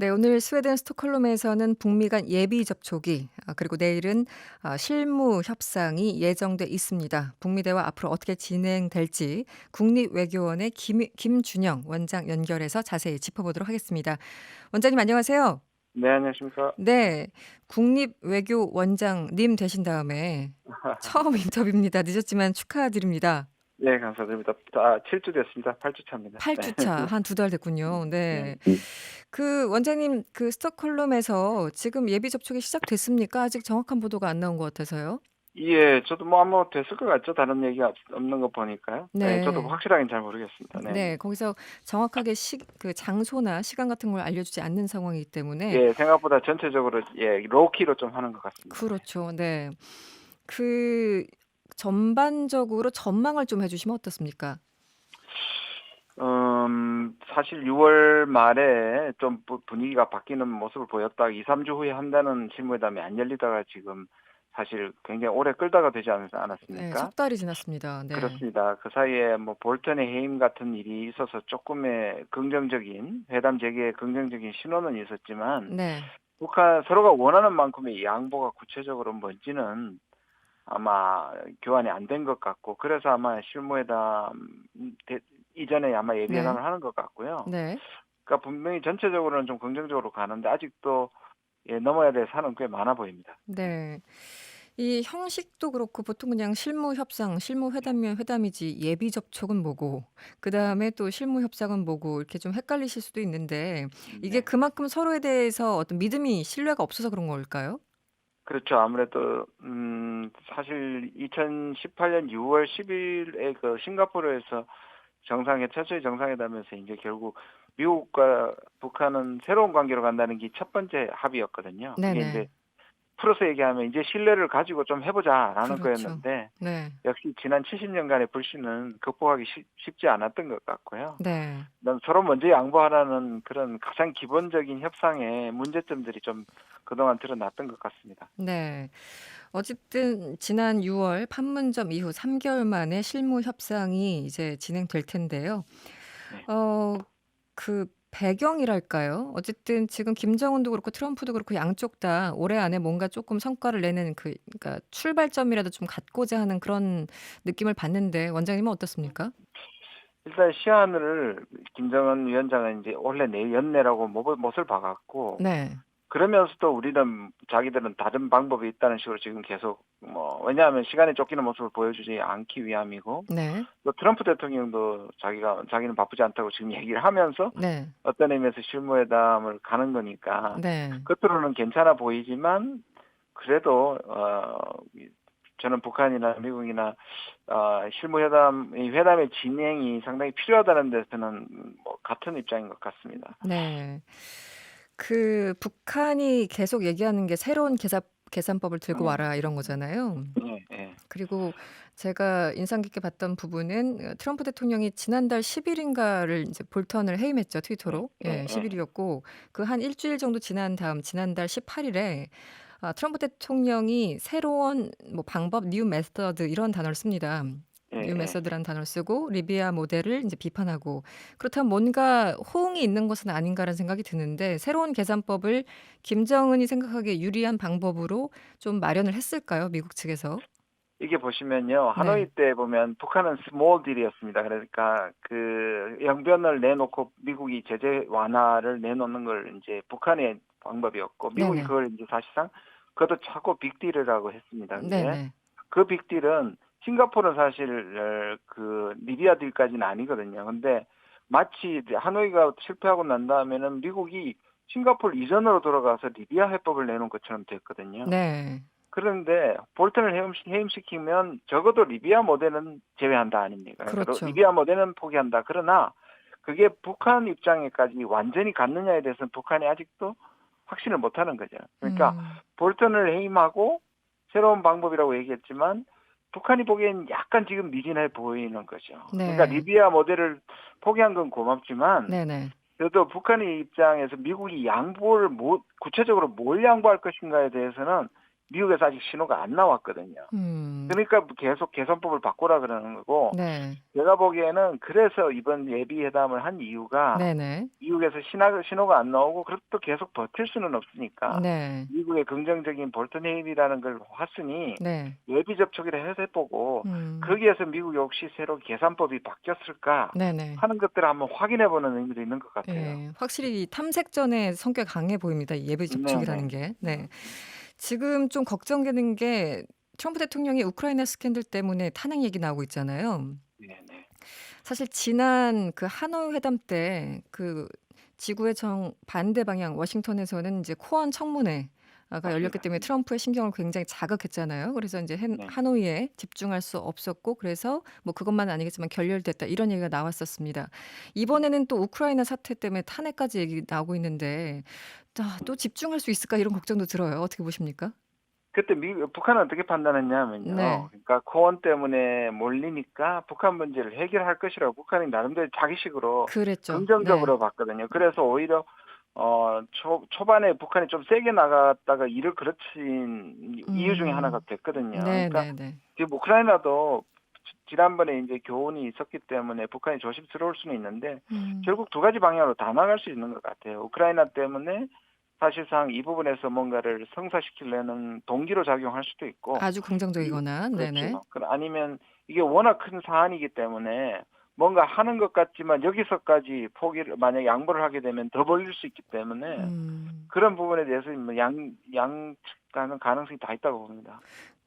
네, 오늘 스웨덴 스톡홀름에서는 북미 간 예비 접촉이 그리고 내일은 실무 협상이 예정돼 있습니다. 북미 대화 앞으로 어떻게 진행될지 국립외교원의 김준영 원장 연결해서 자세히 짚어보도록 하겠습니다. 원장님 안녕하세요. 네, 안녕하십니까. 네, 국립외교원장님 되신 다음에 처음 인터뷰입니다. 늦었지만 축하드립니다. 네, 감사드립니다. 7주 됐습니다. 8주 차입니다. 네. 8주 차, 한 두 달 됐군요. 네. 네. 그 원장님 그 스톡홀름에서 지금 예비 접촉이 시작됐습니까? 아직 정확한 보도가 안 나온 것 같아서요. 예, 저도 뭐 아마 됐을 것 같죠. 다른 얘기가 없는 거 보니까요. 네, 저도 네. 확실하게는 잘 모르겠습니다. 네, 네. 네. 거기서 정확하게 그 장소나 시간 같은 걸 알려주지 않는 상황이기 때문에 예, 생각보다 전체적으로 로우키로 좀 하는 것 같습니다. 네. 그렇죠. 네. 그 전반적으로 전망을 좀 해주시면 어떻습니까? 사실 6월 말에 좀 분위기가 바뀌는 모습을 보였다. 2, 3주 후에 한다는 실무회담이 안 열리다가 지금 사실 굉장히 오래 끌다가 되지 네, 않았습니까? 석 달이 지났습니다. 네. 그렇습니다. 그 사이에 뭐 볼턴의 해임 같은 일이 있어서 조금의 긍정적인 회담 재개에 긍정적인 신호는 있었지만 네. 북한 서로가 원하는 만큼의 양보가 구체적으로 뭔지는 아마 교환이 안 된 것 같고 그래서 아마 실무회담 이전에 아마 네. 예비회담을 하는 것 같고요. 네. 그러니까 분명히 전체적으로는 좀 긍정적으로 가는데 아직도 넘어야 될 산은 꽤 많아 보입니다. 네. 이 형식도 그렇고 보통 그냥 실무 협상, 실무 회담이면 회담이지 예비 접촉은 뭐고 그다음에 또 실무 협상은 뭐고 이렇게 좀 헷갈리실 수도 있는데 이게 네. 그만큼 서로에 대해서 어떤 믿음이 신뢰가 없어서 그런 걸까요? 그렇죠. 아무래도 사실 2018년 6월 10일에 그 싱가포르에서 최초의 정상회담에서 이제 결국 미국과 북한은 새로운 관계로 간다는 게 첫 번째 합의였거든요. 그게 이제 네네. 풀어서 얘기하면 이제 신뢰를 가지고 좀 해보자라는 그렇죠. 거였는데 네. 역시 지난 70년간의 불신은 극복하기 쉽지 않았던 것 같고요. 네. 난 서로 먼저 양보하라는 그런 가장 기본적인 협상의 문제점들이 좀 그동안 드러났던 것 같습니다. 네. 어쨌든 지난 6월 판문점 이후 3개월 만에 실무 협상이 이제 진행될 텐데요. 네. 어 그 배경이랄까요? 어쨌든 지금 김정은도 그렇고 트럼프도 그렇고 양쪽 다 올해 안에 뭔가 조금 성과를 내는 그러니까 출발점이라도 좀 갖고자 하는 그런 느낌을 받는데 원장님은 어떻습니까? 일단 시한을 김정은 위원장은 이제 올해 연내라고 못을 박았고 네. 그러면서도 자기들은 다른 방법이 있다는 식으로 지금 계속 뭐 왜냐하면 시간에 쫓기는 모습을 보여주지 않기 위함이고 네. 또 트럼프 대통령도 자기는 바쁘지 않다고 지금 얘기를 하면서 네. 어떤 의미에서 실무회담을 가는 거니까 네. 겉으로는 괜찮아 보이지만 그래도 저는 북한이나 미국이나 이 회담의 진행이 상당히 필요하다는 데서는 뭐 같은 입장인 것 같습니다. 네. 그 북한이 계속 얘기하는 게 새로운 계산법을 들고 와라 이런 거잖아요. 예, 예, 그리고 제가 인상 깊게 봤던 부분은 트럼프 대통령이 지난달 10 일인가를 이제 볼턴을 해임했죠, 예, 트위터로. 예, 예, 10 예, 일이었고 그 한 일 주일 정도 지난 다음 지난달 18 일에 트럼프 대통령이 새로운 뭐 방법 뉴 메서드 이런 단어를 씁니다. 예, 뉴 예. 메서드라는 단어를 쓰고 리비아 모델을 이제 비판하고 그렇다면 뭔가 호응이 있는 것은 아닌가라는 생각이 드는데 새로운 계산법을 김정은이 생각하기에 유리한 방법으로 좀 마련을 했을까요? 미국 측에서? 이게 보시면요. 하노이 네. 때 보면 북한은 스몰 딜이었습니다. 그러니까 그 영변을 내놓고 미국이 제재 완화를 내놓는 걸 이제 북한의 방법이었고 미국이 네네. 그걸 이제 사실상 그것도 자꾸 빅딜이라고 했습니다. 근데 네네. 그 빅딜은 싱가포르는 사실 그 리비아 딜까지는 아니거든요. 근데 마치 이제 하노이가 실패하고 난 다음에는 미국이 싱가포르 이전으로 돌아가서 리비아 해법을 내놓은 것처럼 됐거든요. 네. 그런데 볼턴을 해임시키면 적어도 리비아 모델은 제외한다 아닙니까? 그러니까 그렇죠. 리비아 모델은 포기한다. 그러나 그게 북한 입장에까지 완전히 갔느냐에 대해서는 북한이 아직도 확신을 못하는 거죠. 그러니까 음. 볼턴을 해임하고 새로운 방법이라고 얘기했지만 북한이 보기엔 약간 지금 미진해 보이는 거죠. 그러니까 네. 리비아 모델을 포기한 건 고맙지만 네네. 그래도 북한의 입장에서 미국이 구체적으로 뭘 양보할 것인가에 대해서는 미국에서 아직 신호가 안 나왔거든요. 음. 그러니까 계속 개선법을 바꾸라 그러는 거고 네. 제가 보기에는 그래서 이번 예비 회담을 한 이유가 네네. 미국에서 신호가 안 나오고 그것도 계속 버틸 수는 없으니까 네. 미국의 긍정적인 볼턴 회의라는 걸 봤으니 네. 예비 접촉이라 해보고 음. 거기에서 미국이 혹시 새로 계산법이 바뀌었을까 네네. 하는 것들을 한번 확인해보는 의미도 있는 것 같아요. 예. 확실히 이 탐색전의 성격이 강해 보입니다, 이 예비 네네. 접촉이라는 게. 네. 지금 좀 걱정되는 게 트럼프 대통령이 우크라이나 스캔들 때문에 탄핵 얘기 나오고 있잖아요. 네네. 사실 지난 그 하노이 회담 때 그 지구의 정반대 방향 워싱턴에서는 이제 코안 청문회가 열렸기 맞습니다. 때문에 트럼프의 신경을 굉장히 자극했잖아요. 그래서 이제 네. 하노이에 집중할 수 없었고 그래서 뭐 그것만은 아니겠지만 결렬됐다 이런 얘기가 나왔었습니다. 이번에는 또 우크라이나 사태 때문에 탄핵까지 얘기 나오고 있는데 또 집중할 수 있을까 이런 걱정도 들어요. 어떻게 보십니까? 그때 북한은 어떻게 판단했냐면요. 네. 그러니까 코원 때문에 몰리니까 북한 문제를 해결할 것이라고 북한이 나름대로 자기식으로 그랬죠. 네. 긍정적으로 봤거든요. 그래서 오히려 초반에 북한이 좀 세게 나갔다가 이를 그르친 이유 중에 하나가 음. 됐거든요. 그러니까 네네네. 지금 우크라이나도 지난번에 이제 교훈이 있었기 때문에 북한이 조심스러울 수는 있는데 음. 결국 두 가지 방향으로 다 나갈 수 있는 것 같아요. 우크라이나 때문에 사실상 이 부분에서 뭔가를 성사시키려는 동기로 작용할 수도 있고 아주 긍정적이거나. 네네. 그렇죠. 아니면 이게 워낙 큰 사안이기 때문에 뭔가 하는 것 같지만 여기서까지 포기를 만약에 양보를 하게 되면 더 벌릴 수 있기 때문에 음. 그런 부분에 대해서 뭐 양측 가는 가능성이 다 있다고 봅니다.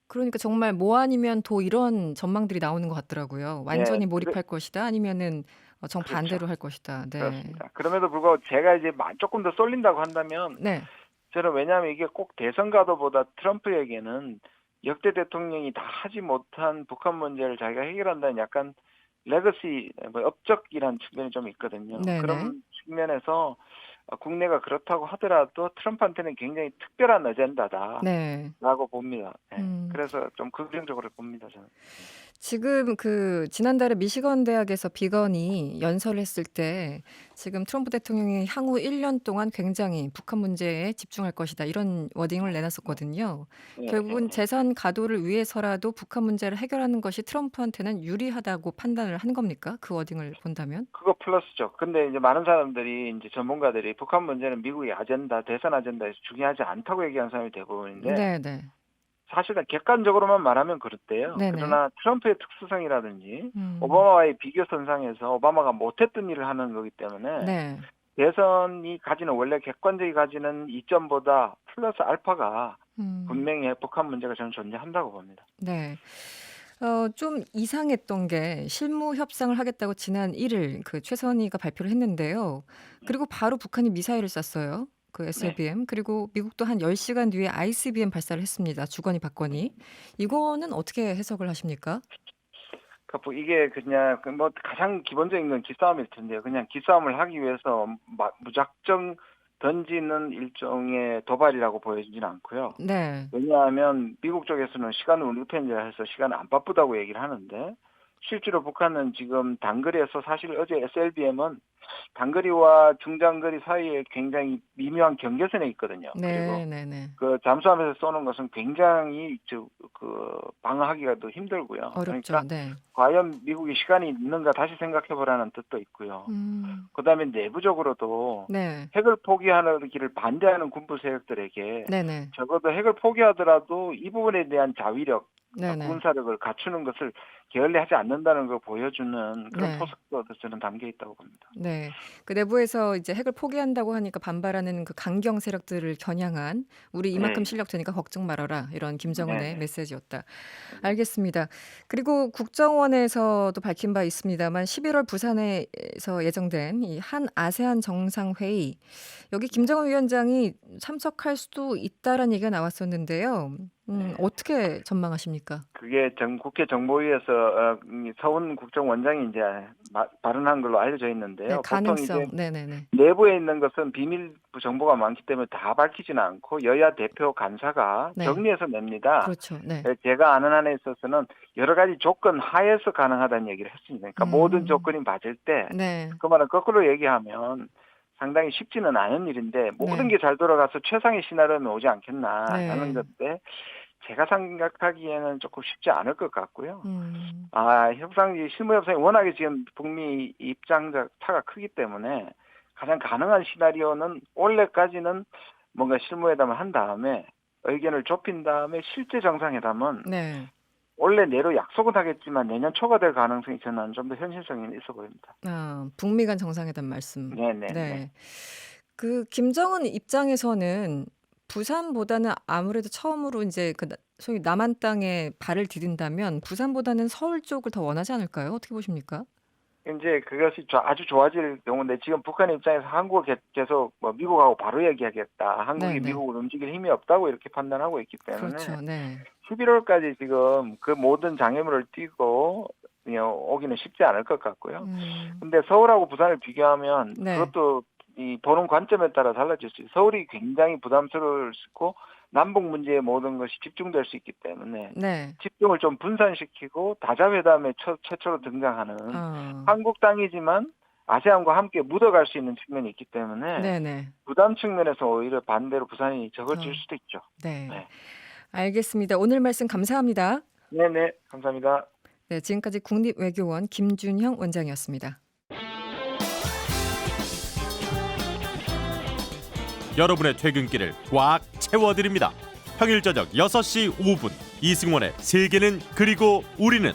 그러니까 정말 뭐 아니면 도 이런 전망들이 나오는 것 같더라고요. 예. 완전히 몰입할 것이다 아니면은 그렇죠. 정반대로 할 것이다. 네. 그렇습니다. 그럼에도 불구하고 제가 이제 조금 더 쏠린다고 한다면 네. 저는 왜냐하면 이게 꼭 대선 가도보다 트럼프에게는 역대 대통령이 다 하지 못한 북한 문제를 자기가 해결한다는 약간 레거시, 뭐 업적이라는 측면이 좀 있거든요. 네네. 그런 측면에서 국내가 그렇다고 하더라도 트럼프한테는 굉장히 특별한 어젠다다라고 네. 봅니다. 예. 음. 그래서 좀 긍정적으로 봅니다, 저는. 지금 그 지난달에 미시건 대학에서 비건이 연설을 했을 때 지금 트럼프 대통령이 향후 1년 동안 굉장히 북한 문제에 집중할 것이다 이런 워딩을 내놨었거든요. 예, 예, 결국은 예. 재선 가도를 위해서라도 북한 문제를 해결하는 것이 트럼프한테는 유리하다고 판단을 한 겁니까? 그 워딩을 본다면? 그거 플러스죠. 근데 이제 많은 사람들이 이제 전문가들이 북한 문제는 미국의 아젠다, 대선 아젠다에서 중요하지 않다고 얘기하는 사람이 대부분인데 네네. 사실은 객관적으로만 말하면 그렇대요. 네네. 그러나 트럼프의 특수성이라든지 음. 오바마와의 비교선상에서 오바마가 못했던 일을 하는 거기 때문에 네. 대선이 가지는 원래 객관적이 가지는 이점보다 플러스 알파가 음. 분명히 북한 문제가 저는 존재한다고 봅니다. 네. 좀 이상했던 게 실무 협상을 하겠다고 지난 1일 그 최선희가 발표를 했는데요. 네. 그리고 바로 북한이 미사일을 쐈어요. 그 네. SLBM. 그리고 미국도 한 10 시간 뒤에 ICBM 발사를 했습니다. 주거니 받거니. 이거는 어떻게 해석을 하십니까? 그러니까 이게 그냥 뭐 가장 기본적인 건 기싸움일 텐데요. 그냥 기싸움을 하기 위해서 무작정 던지는 일종의 도발이라고 보여지지는 않고요. 네. 왜냐하면 미국 쪽에서는 시간을 우리 편이라 해서 시간 안 바쁘다고 얘기를 하는데 실제로 북한은 지금 단거리에서 사실 어제 SLBM은 단거리와 중장거리 사이에 굉장히 미묘한 경계선에 있거든요. 그리고 네네네. 그 잠수함에서 쏘는 것은 굉장히 방어하기가 더 힘들고요. 어렵죠. 그러니까 네. 과연 미국이 시간이 있는가 다시 생각해 보라는 뜻도 있고요. 음. 그다음에 내부적으로도 네. 핵을 포기하기를 반대하는 군부 세력들에게 네네. 적어도 핵을 포기하더라도 이 부분에 대한 자위력, 네네. 군사력을 갖추는 것을 게을리하지 않는다는 걸 보여주는 그런 네. 포석도 저는 담겨 있다고 봅니다. 네. 그 내부에서 이제 핵을 포기한다고 하니까 반발하는 그 강경 세력들을 겨냥한 "우리 이만큼 네, 실력 되니까 걱정 말아라." 이런 네, 김정은의 네. 메시지였다. 네. 알겠습니다. 그리고 국정원에서도 밝힌 바 있습니다만 11월 부산에서 예정된 이 한 아세안 정상회의 여기 김정은 위원장이 참석할 수도 있다라는 얘기가 나왔었는데요. 네. 어떻게 전망하십니까? 그게 국회 정보위에서 서훈 국정원장이 이제 발언한 걸로 알려져 네, 있는데요. 보통 이제 가능성. 네네네. 내부에 있는 것은 비밀 정보가 많기 때문에 다 밝히지는 않고 여야 대표 간사가 네. 정리해서 냅니다. 그렇죠. 네. 제가 아는 한에 있어서는 여러 가지 조건 하에서 가능하다는 얘기를 했습니다. 그러니까 모든 음. 조건이 맞을 때 네. 그 말은 거꾸로 얘기하면 상당히 쉽지는 않은 일인데 모든 네. 게 잘 돌아가서 최상의 시나리오는 오지 않겠나라는 네. 건데 제가 생각하기에는 조금 쉽지 않을 것 같고요. 음. 실무 협상이 워낙에 지금 북미 입장 차가 크기 때문에 가장 가능한 시나리오는 올해까지는 뭔가 실무회담을 한 다음에 의견을 좁힌 다음에 실제 정상회담은 네. 올해 내로 약속은 하겠지만 내년 초가 될 가능성이 저는 좀 더 현실성이 있어 보입니다. 북미 간 정상회담 말씀. 네네네. 네. 그 김정은 입장에서는 부산보다는 아무래도 처음으로 인제 소위 남한 땅에 발을 디딘다면 부산보다는 서울 쪽을 더 원하지 않을까요? 어떻게 보십니까? 인제 그것이 아주 좋아질 경우인데 지금 북한 입장에서 한국을 계속 뭐 "미국하고 바로 얘기하겠다. 한국이 네네. 미국을 움직일 힘이 없다."고 이렇게 판단하고 있기 때문에 그렇죠. 네. 11월까지 지금 그 모든 장애물을 띄고 오기는 쉽지 않을 것 같고요. 음. 근데 서울하고 부산을 비교하면 네. 그것도 이 보는 관점에 따라 달라질 수 있어요. 서울이 굉장히 부담스러울 수 있고 남북 문제에 모든 것이 집중될 수 있기 때문에 네. 집중을 좀 분산시키고 다자회담에 최초로 등장하는 어. 한국 땅이지만 아세안과 함께 묻어갈 수 있는 측면이 있기 때문에 네네. 부담 측면에서 오히려 반대로 부산이 적어질 어. 수도 있죠. 네. 네. 알겠습니다. 오늘 말씀 감사합니다. 네네. 감사합니다. 네. 지금까지 국립외교원 김준형 원장이었습니다. 여러분의 퇴근길을 꽉 채워드립니다. 평일 저녁 6시 5분 이승원의 세계는 그리고 우리는